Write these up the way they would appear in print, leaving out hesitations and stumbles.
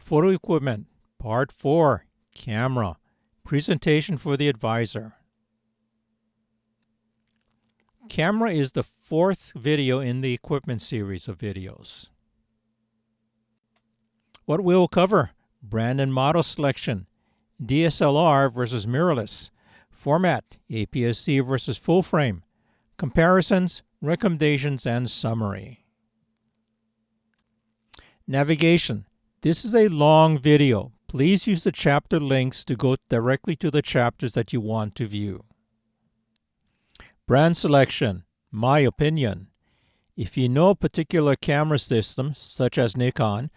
Photo Equipment, Part 4, Camera, Presentation for the Advisor. Camera is the fourth video in the equipment series of videos. What we will cover: brand and model selection, dSLR versus mirrorless, format, APS-C versus full frame, comparisons, recommendations, and summary. Navigation. This is a long video. Please use the chapter links to go directly to the chapters that you want to view. Brand selection. My opinion. If you know a particular camera system, such as Nikon,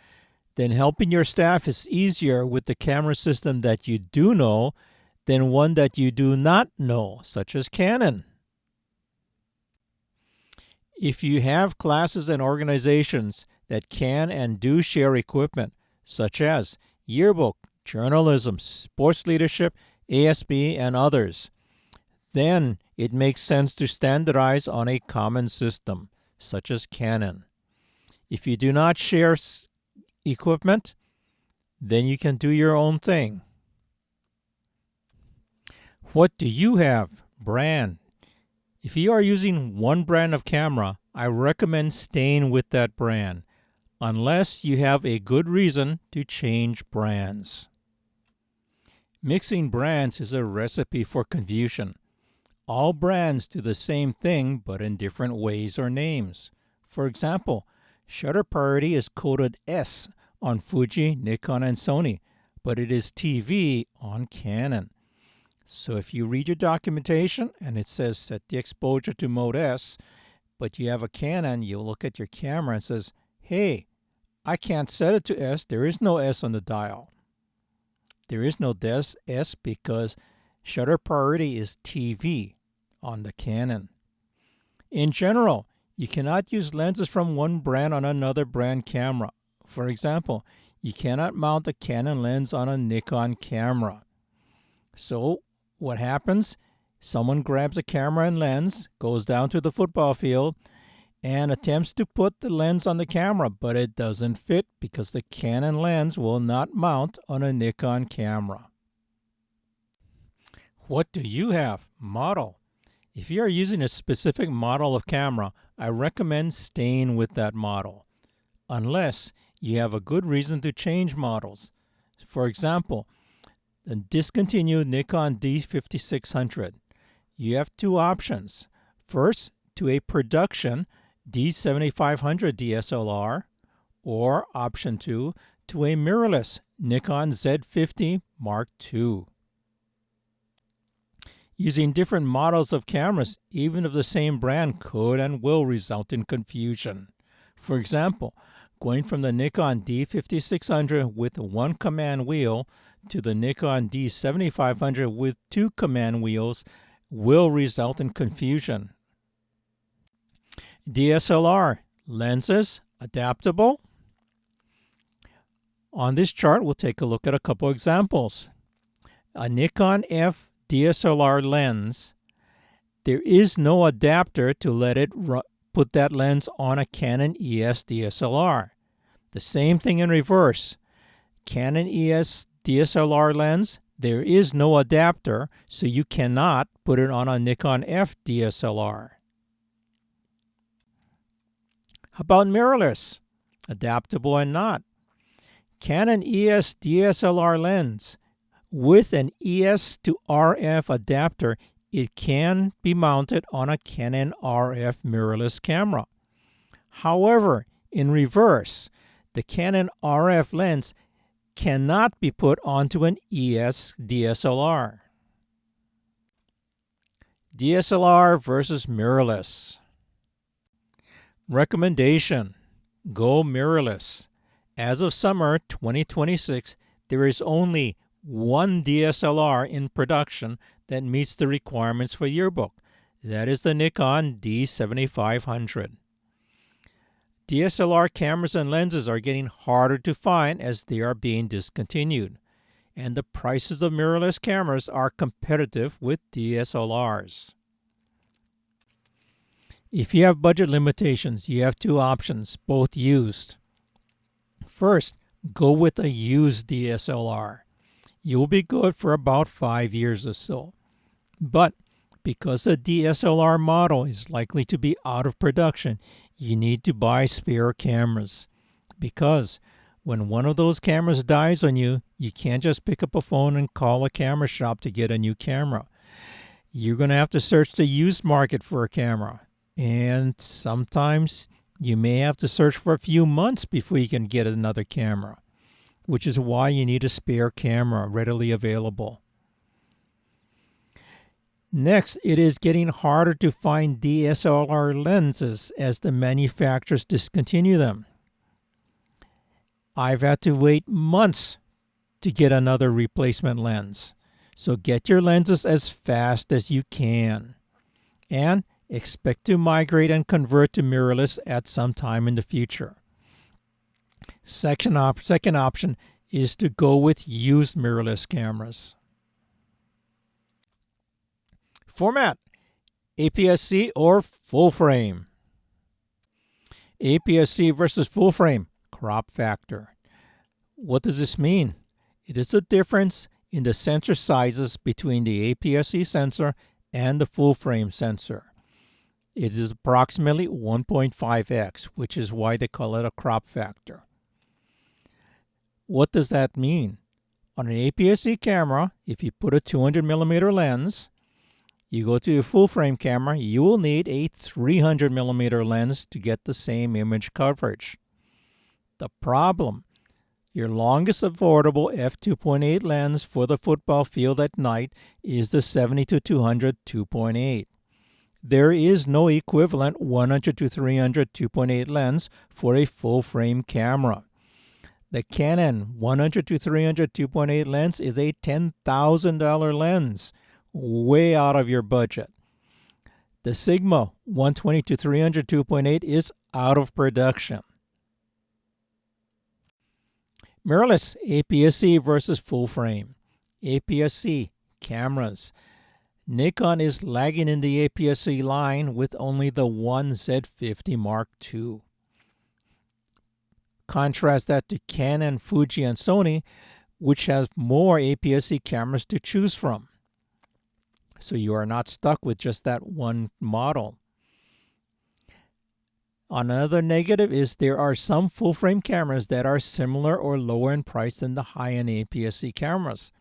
then helping your staff is easier with the camera system that you do know than one that you do not know, such as Canon. If you have classes and organizations that can and do share equipment, such as yearbook, journalism, sports leadership, ASB, and others, then it makes sense to standardize on a common system, such as Canon. If you do not share equipment, then you can do your own thing. What do you have? Brand. If you are using one brand of camera, I recommend staying with that brand, unless you have a good reason to change brands. Mixing brands is a recipe for confusion. All brands do the same thing, but in different ways or names. For example, shutter priority is coded S on Fuji, Nikon, and Sony, but it is TV on Canon. So if you read your documentation and it says set the exposure to mode S, but you have a Canon, you'll look at your camera and says, hey, I can't set it to S. There is no S on the dial. There is no S because shutter priority is TV on the Canon. In general, you cannot use lenses from one brand on another brand camera. For example, you cannot mount a Canon lens on a Nikon camera. So what happens? Someone grabs a camera and lens, goes down to the football field, and attempts to put the lens on the camera, but it doesn't fit because the Canon lens will not mount on a Nikon camera. What do you have? Model. If you are using a specific model of camera, I recommend staying with that model, unless you have a good reason to change models. For example, the discontinued Nikon D5600. You have two options. First, to a production D7500 dSLR, or option 2, to a mirrorless Nikon Z50 Mark II. Using different models of cameras, even of the same brand, could and will result in confusion. For example, going from the Nikon D5600 with one command wheel to the Nikon D7500 with two command wheels will result in confusion. dSLR lenses, adaptable. On this chart, we'll take a look at a couple examples. A Nikon F dSLR lens, there is no adapter to let it put that lens on a Canon ES dSLR. The same thing in reverse. Canon ES dSLR lens, there is no adapter, so you cannot put it on a Nikon F dSLR. How about mirrorless? Adaptable and not. Canon ES dSLR lens, with an ES to RF adapter, it can be mounted on a Canon RF mirrorless camera. However, in reverse, the Canon RF lens cannot be put onto an ES dSLR. dSLR versus mirrorless. Recommendation: go mirrorless. As of summer 2026, there is only one dSLR in production that meets the requirements for yearbook. That is the Nikon D7500. dSLR cameras and lenses are getting harder to find as they are being discontinued, and the prices of mirrorless cameras are competitive with dSLRs. If you have budget limitations, you have two options, both used. First, go with a used DSLR. You'll be good for about 5 years or so. But because the DSLR model is likely to be out of production, you need to buy spare cameras. Because when one of those cameras dies on you, you can't just pick up a phone and call a camera shop to get a new camera. You're going to have to search the used market for a camera. And sometimes you may have to search for a few months before you can get another camera, which is why you need a spare camera readily available. Next, it is getting harder to find DSLR lenses as the manufacturers discontinue them. I've had to wait months to get another replacement lens. So get your lenses as fast as you can. And expect to migrate and convert to mirrorless at some time in the future. Second option is to go with used mirrorless cameras. Format: APS-C or full frame. APS-C versus full frame, crop factor. What does this mean? It is the difference in the sensor sizes between the APS-C sensor and the full frame sensor. It is approximately 1.5x, which is why they call it a crop factor. What does that mean? On an APS-C camera, if you put a 200mm lens, you go to a full frame camera, you will need a 300mm lens to get the same image coverage. The problem: your longest affordable f2.8 lens for the football field at night is the 70-200 2.8. There is no equivalent 100-300 2.8 lens for a full frame camera. The Canon 100-300 2.8 lens is a $10,000 lens, way out of your budget. The Sigma 120-300 2.8 is out of production. Mirrorless APS-C versus full frame. APS-C cameras. Nikon is lagging in the APS-C line with only the one Z50 Mark II. Contrast that to Canon, Fuji, and Sony, which has more APS-C cameras to choose from. So you are not stuck with just that one model. Another negative is there are some full-frame cameras that are similar or lower in price than the high-end APS-C cameras.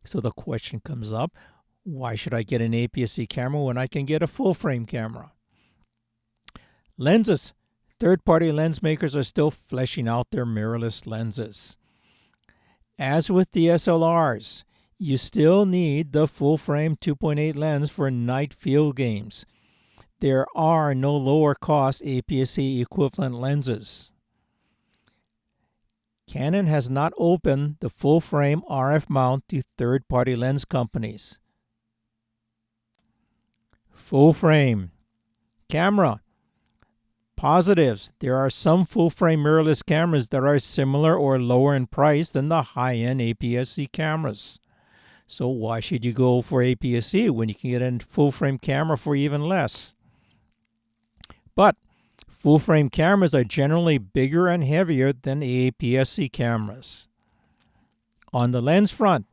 So the question comes up, why should I get an APS-C camera when I can get a full-frame camera? Lenses. Third-party lens makers are still fleshing out their mirrorless lenses. As with DSLRs, you still need the full-frame 2.8 lens for night field games. There are no lower-cost APS-C equivalent lenses. Canon has not opened the full-frame RF mount to third-party lens companies. Full-frame camera. Positives. There are some full-frame mirrorless cameras that are similar or lower in price than the high-end APS-C cameras. So why should you go for APS-C when you can get a full-frame camera for even less? But full-frame cameras are generally bigger and heavier than APS-C cameras. On the lens front,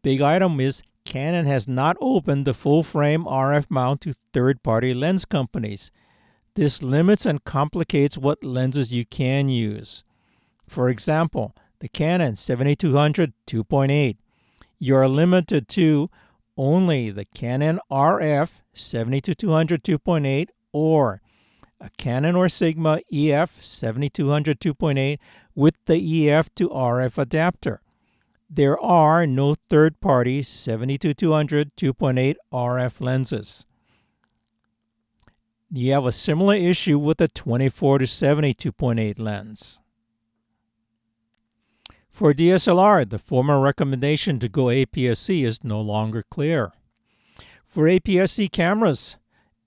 big item is Canon has not opened the full-frame RF mount to third-party lens companies. This limits and complicates what lenses you can use. For example, the Canon 7200 2.8. You are limited to only the Canon RF 7200 2.8 or a Canon or Sigma EF 7200 2.8 with the EF to RF adapter. There are no third-party 72-200 2.8 RF lenses. You have a similar issue with the 24-70 2.8 lens. For DSLR, the former recommendation to go APS-C is no longer clear. For APS-C cameras,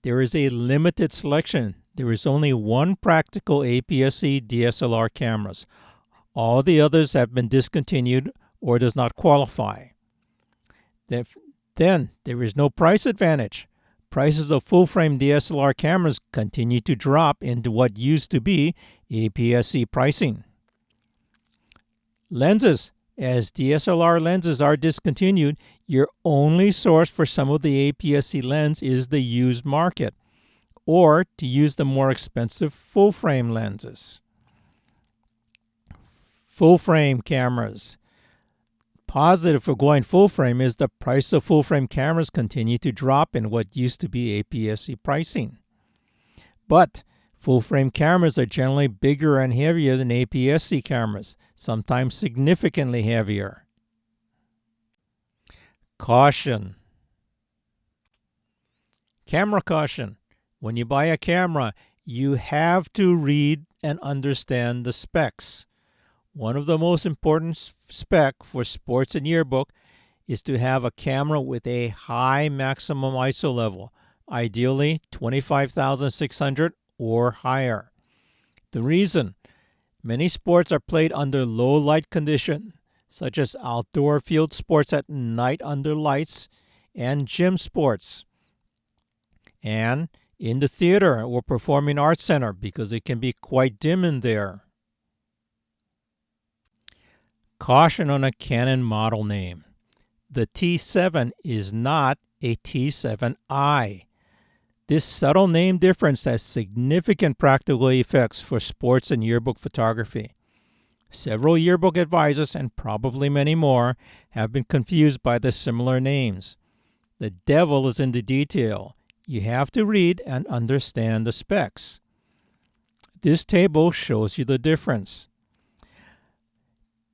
there is a limited selection. There is only one practical APS-C DSLR cameras. All the others have been discontinued or does not qualify. Then there is no price advantage. Prices of full-frame DSLR cameras continue to drop into what used to be APS-C pricing. Lenses. As DSLR lenses are discontinued, your only source for some of the APS-C lens is the used market, or to use the more expensive full-frame lenses. Full-frame cameras. Positive for going full-frame is the price of full-frame cameras continue to drop in what used to be APS-C pricing. But full-frame cameras are generally bigger and heavier than APS-C cameras, sometimes significantly heavier. Caution. Camera caution. When you buy a camera, you have to read and understand the specs. One of the most important spec for sports and yearbook is to have a camera with a high maximum ISO level, ideally 25,600 or higher. The reason: many sports are played under low light conditions, such as outdoor field sports at night under lights and gym sports, and in the theater or performing arts center because it can be quite dim in there. Caution on a Canon model name. The T7 is not a T7i. This subtle name difference has significant practical effects for sports and yearbook photography. Several yearbook advisors, and probably many more, have been confused by the similar names. The devil is in the detail. You have to read and understand the specs. This table shows you the difference.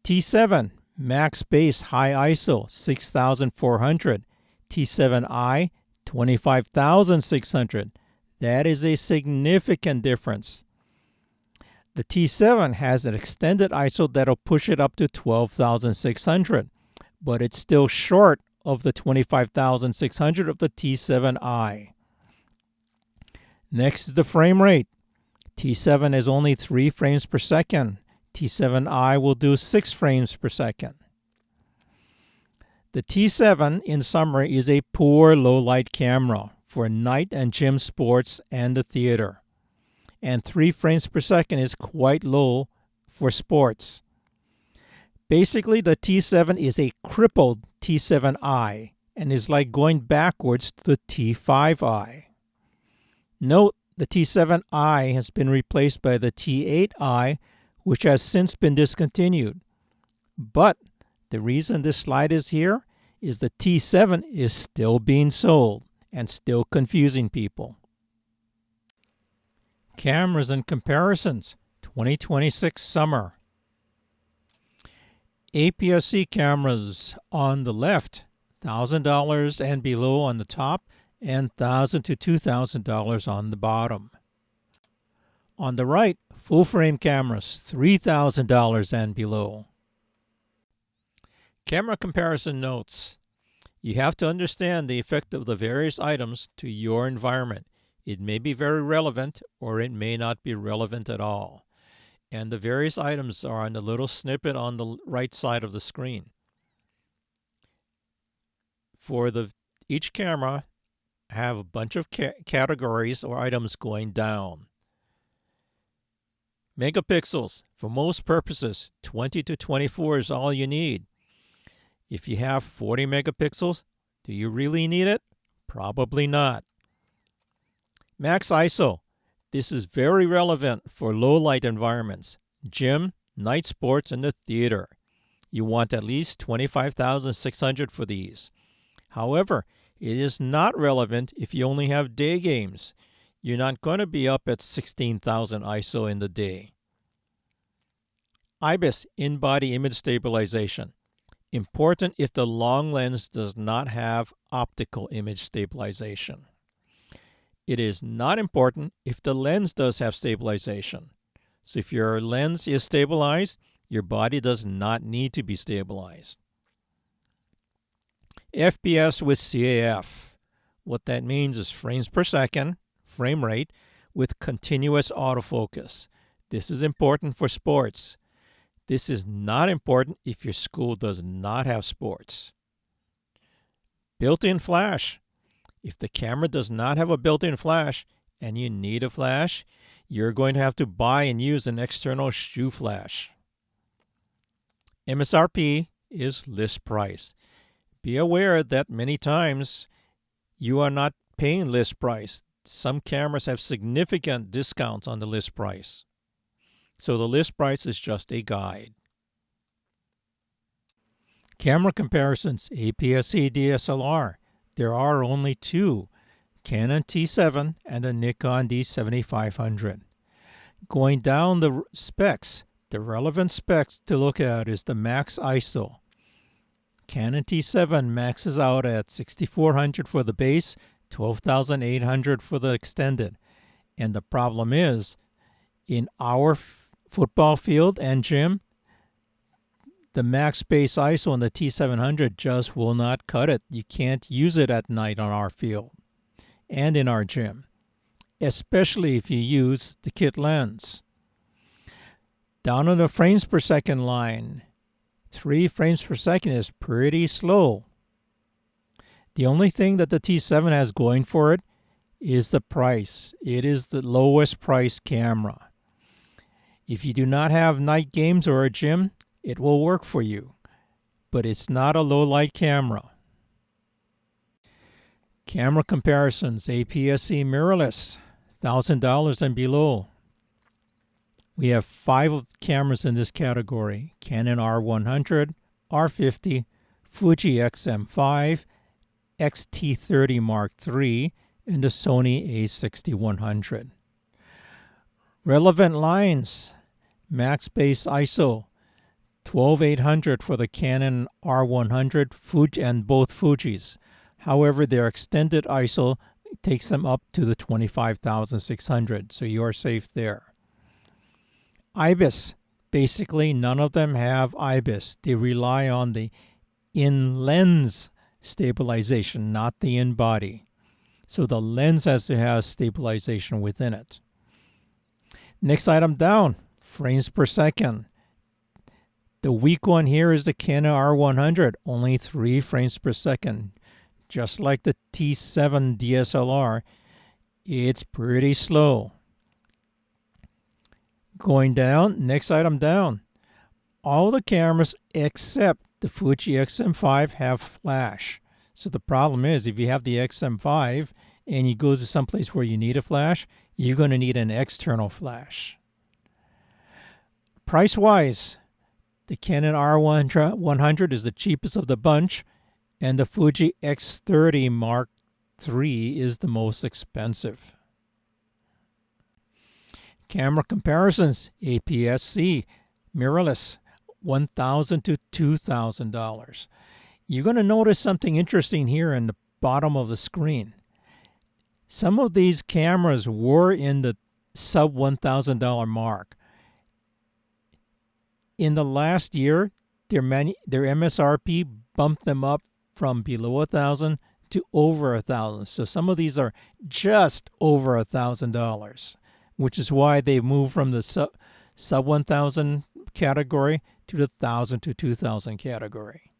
T7 max base high ISO 6400, T7i 25,600. That is a significant difference. The T7 has an extended ISO that'll push it up to 12,600, but it's still short of the 25,600 of the T7i. Next is the frame rate. T7 is only 3 frames per second. T7i will do 6 frames per second. The T7, in summary, is a poor low-light camera for night and gym sports and the theater. And 3 frames per second is quite low for sports. Basically, the T7 is a crippled T7i and is like going backwards to the T5i. Note, the T7i has been replaced by the T8i, which has since been discontinued. But the reason this slide is here is the T7 is still being sold and still confusing people. Cameras and comparisons, 2026 summer. APS-C cameras on the left, $1,000 and below on the top, and $1,000 to $2,000 on the bottom. On the right, full-frame cameras, $3,000 and below. Camera comparison notes. You have to understand the effect of the various items to your environment. It may be very relevant or it may not be relevant at all. And the various items are on the little snippet on the right side of the screen. For each camera, have a bunch of categories or items going down. Megapixels. For most purposes, 20 to 24 is all you need. If you have 40 megapixels, do you really need it? Probably not. Max ISO. This is very relevant for low light environments, gym, night sports, and the theater. You want at least 25,600 for these. However, it is not relevant if you only have day games. You're not going to be up at 16,000 ISO in the day. IBIS, in-body image stabilization. Important if the long lens does not have optical image stabilization. It is not important if the lens does have stabilization. So if your lens is stabilized, your body does not need to be stabilized. FPS with CAF. What that means is frames per second, frame rate, with continuous autofocus. This is important for sports. This is not important if your school does not have sports. Built-in flash. If the camera does not have a built-in flash and you need a flash, you're going to have to buy and use an external shoe flash. MSRP is list price. Be aware that many times you are not paying list price. Some cameras have significant discounts on the list price. So the list price is just a guide. Camera comparisons, APS-C DSLR. There are only two, Canon T7 and the Nikon D7500. Going down the specs, the relevant specs to look at is the max ISO. Canon T7 maxes out at 6400 for the base, 12,800 for the extended. And the problem is, in our football field and gym, the max base ISO on the T700 just will not cut it. You can't use it at night on our field and in our gym, especially if you use the kit lens. Down on the frames per second line, 3 frames per second is pretty slow. The only thing that the T7 has going for it is the price. It is the lowest price camera. If you do not have night games or a gym, it will work for you, but it's not a low light camera. Camera comparisons, APS-C mirrorless, $1,000 and below. We have 5 cameras in this category: Canon R100, R50, Fuji XM5, X-T30 Mark III, and the Sony A6100. Relevant lines, max base ISO, 12,800 for the Canon R100 Fuji and both Fujis. However, their extended ISO takes them up to the 25,600, so you are safe there. IBIS, basically none of them have IBIS. They rely on the in-lens stabilization, not the in-body. So the lens has to have stabilization within it. Next item down, frames per second. The weak one here is the Canon R100, only 3 frames per second. Just like the T7 DSLR, it's pretty slow. Going down, next item down. All the cameras except the Fuji XM5 have flash. So the problem is, if you have the XM5 and you go to someplace where you need a flash, you're going to need an external flash. Price-wise, the Canon R100 is the cheapest of the bunch, and the Fuji X30 Mark III is the most expensive. Camera comparisons, APS-C, mirrorless, $1,000 to $2,000. You're going to notice something interesting here in the bottom of the screen. Some of these cameras were in the sub $1,000 mark. In the last year, their MSRP bumped them up from below $1,000 to over $1,000. So some of these are just over $1,000, which is why they moved from the sub 1,000 category to the 1,000 to 2,000 category.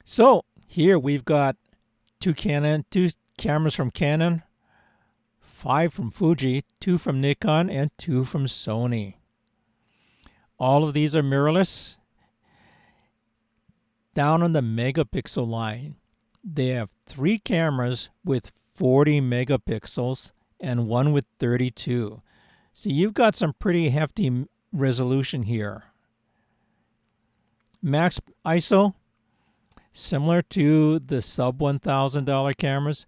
So here we've got two cameras from Canon, 5 from Fuji, 2 from Nikon, and 2 from Sony. All of these are mirrorless. Down on the megapixel line, they have 3 cameras with 40 megapixels and 1 with 32. So you've got some pretty hefty resolution here. Max ISO, similar to the sub $1,000 cameras,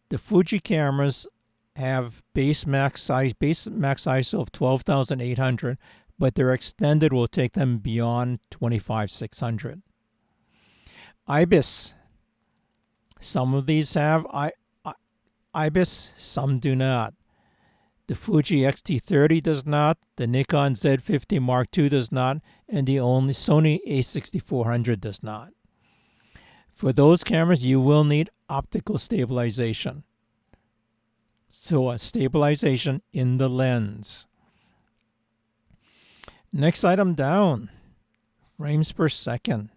the Fuji cameras have base max ISO of 12,800, but their extended will take them beyond 25,600. IBIS. Some of these have IBIS, some do not. The Fuji X-T30 does not, the Nikon Z50 Mark II does not, and the only Sony A6400 does not. For those cameras, you will need optical stabilization. So a stabilization in the lens. Next item down, frames per second.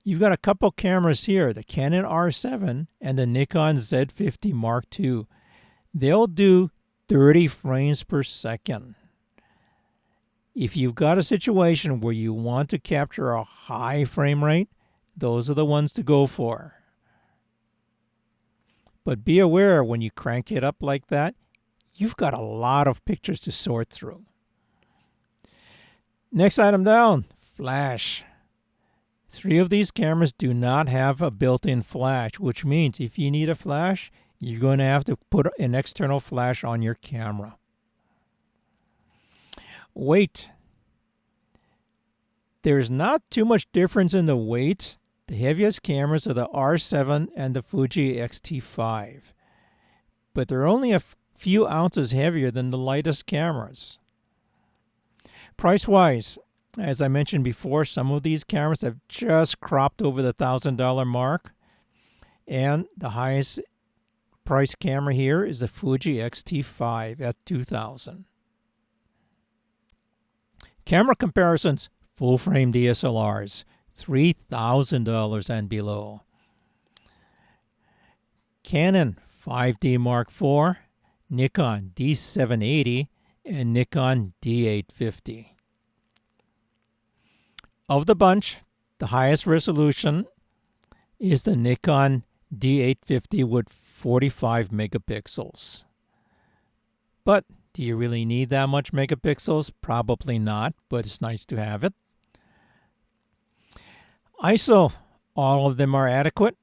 You've got a couple cameras here, the Canon R7 and the Nikon Z50 Mark II. They'll do 30 frames per second. If you've got a situation where you want to capture a high frame rate, those are the ones to go for. But be aware, when you crank it up like that, you've got a lot of pictures to sort through. Next item down, flash. 3 of these cameras do not have a built-in flash, which means if you need a flash, you're going to have to put an external flash on your camera. Weight. There's not too much difference in the weight. The heaviest cameras are the R7 and the Fuji X-T5, but they're only a few ounces heavier than the lightest cameras. Price-wise, as I mentioned before, some of these cameras have just cropped over the $1,000 mark, and the highest price camera here is the Fuji X-T5 at $2,000. Camera comparisons, full-frame DSLRs, $3,000 and below. Canon 5D Mark IV, Nikon D780, and Nikon D850. Of the bunch, the highest resolution is the Nikon D850 with 45 megapixels. But do you really need that much megapixels? Probably not, but it's nice to have it. ISO, all of them are adequate.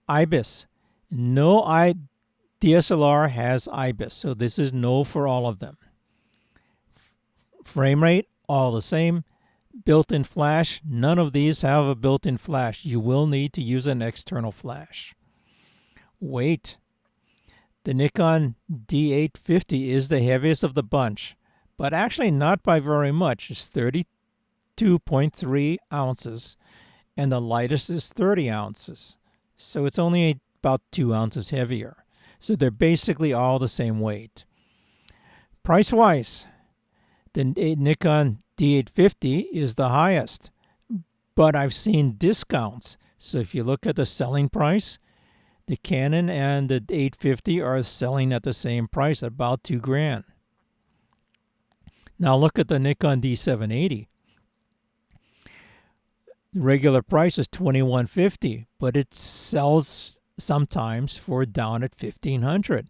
IBIS, no DSLR has IBIS, so this is no for all of them. Frame rate, all the same. Built-in flash, none of these have a built-in flash. You will need to use an external flash. Weight, the Nikon D850 is the heaviest of the bunch, but actually not by very much. It's 32.3 ounces, and the lightest is 30 ounces. So it's only about 2 ounces heavier. So they're basically all the same weight. Price-wise, the Nikon D850 is the highest, but I've seen discounts. So if you look at the selling price, the Canon and the 850 are selling at the same price, about $2,000. Now look at the Nikon D780. The regular price is $2,150, but it sells sometimes for down at $1,500.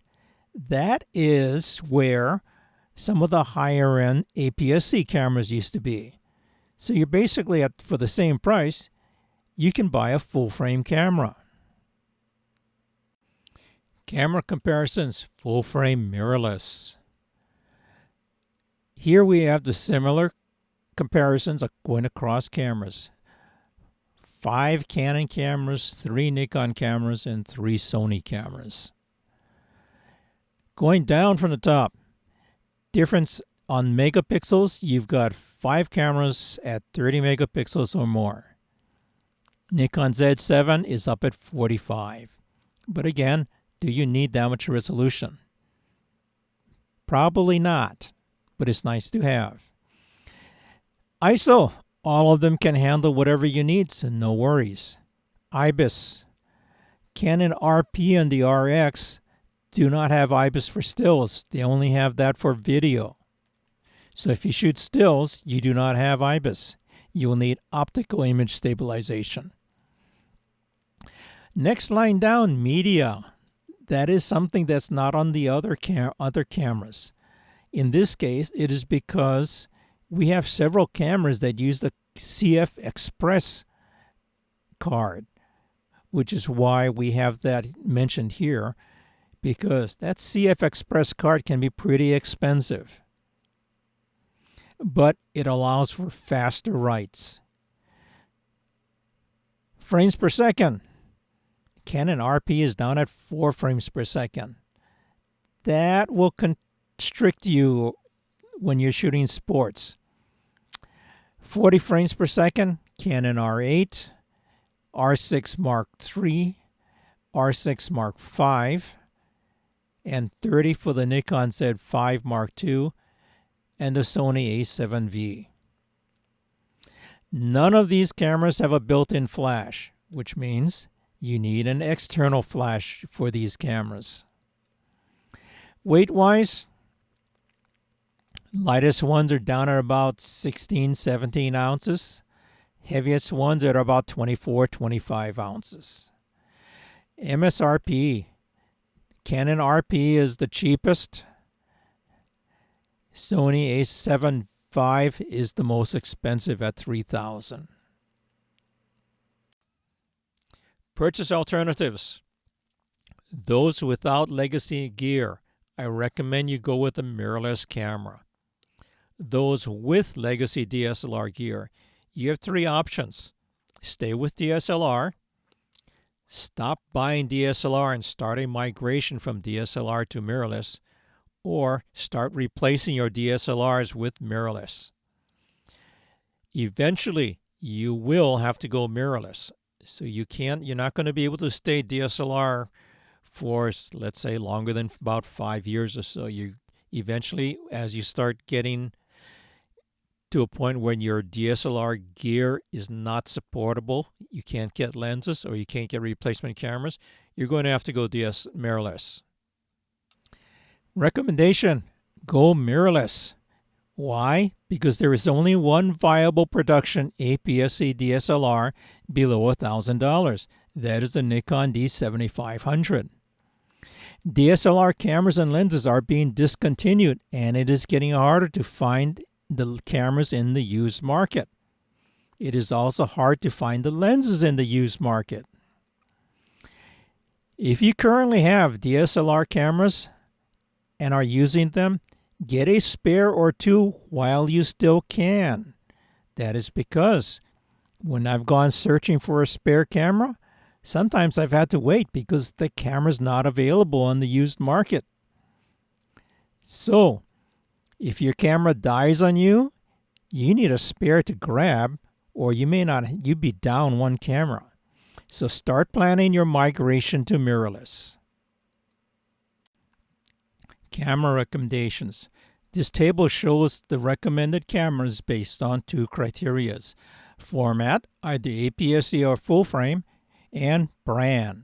That is where some of the higher end APS-C cameras used to be. So you're basically for the same price, you can buy a full frame camera. Camera comparisons, full frame mirrorless. Here we have the similar comparisons going across cameras. 5 Canon cameras, 3 Nikon cameras, and 3 Sony cameras. Going down from the top, difference on megapixels, you've got 5 cameras at 30 megapixels or more. Nikon Z7 is up at 45. But again, do you need that much resolution? Probably not, but it's nice to have. ISO, all of them can handle whatever you need, so no worries. IBIS, Canon RP and the RX do not have IBIS for stills. They only have that for video. So if you shoot stills, you do not have IBIS. You will need optical image stabilization. Next line down, media. That is something that's not on the other cameras. In this case, it is because we have several cameras that use the CF Express card, which is why we have that mentioned here, because that CF Express card can be pretty expensive. But it allows for faster writes. Frames per second. Canon RP is down at 4 frames per second. That will constrict you when you're shooting sports. 40 frames per second, Canon R8, R6 Mark III, R6 Mark V, and 30 for the Nikon Z5 Mark II and the Sony A7V. None of these cameras have a built-in flash, which means you need an external flash for these cameras. Weight-wise, Lightest ones are down at about 16, 17 ounces. Heaviest ones are about 24, 25 ounces. MSRP. Canon RP is the cheapest. Sony a7 V is the most expensive at $3,000. Purchase alternatives. Those without legacy gear, I recommend you go with a mirrorless camera. Those with legacy DSLR gear, you have three options. Stay with DSLR, stop buying DSLR and start a migration from DSLR to mirrorless, or start replacing your DSLRs with mirrorless. Eventually, you will have to go mirrorless. So you're not going to be able to stay DSLR for, let's say, longer than about 5 years or so. You eventually, as you start getting to a point when your DSLR gear is not supportable, you can't get lenses or you can't get replacement cameras, you're going to have to go mirrorless. Recommendation: go mirrorless. Why? Because there is only one viable production APS-C DSLR below $1,000. That is the Nikon D7500. DSLR cameras and lenses are being discontinued, and it is getting harder to find the cameras in the used market. It is also hard to find the lenses in the used market. If you currently have DSLR cameras and are using them, get a spare or two while you still can. That is because when I've gone searching for a spare camera, sometimes I've had to wait because the camera's not available on the used market. So, if your camera dies on you, you need a spare to grab, or you'd be down one camera. So start planning your migration to mirrorless. Camera recommendations. This table shows the recommended cameras based on two criteria: format, either APS-C or full frame, and brand.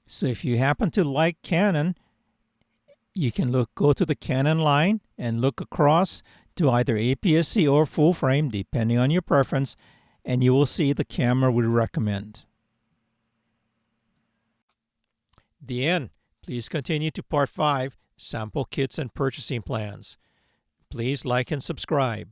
So if you happen to like Canon, you can go to the Canon line and look across to either APS-C or full frame, depending on your preference, and you will see the camera we recommend. The end. Please continue to Part 5, Sample Kits and Purchasing Plans. Please like and subscribe.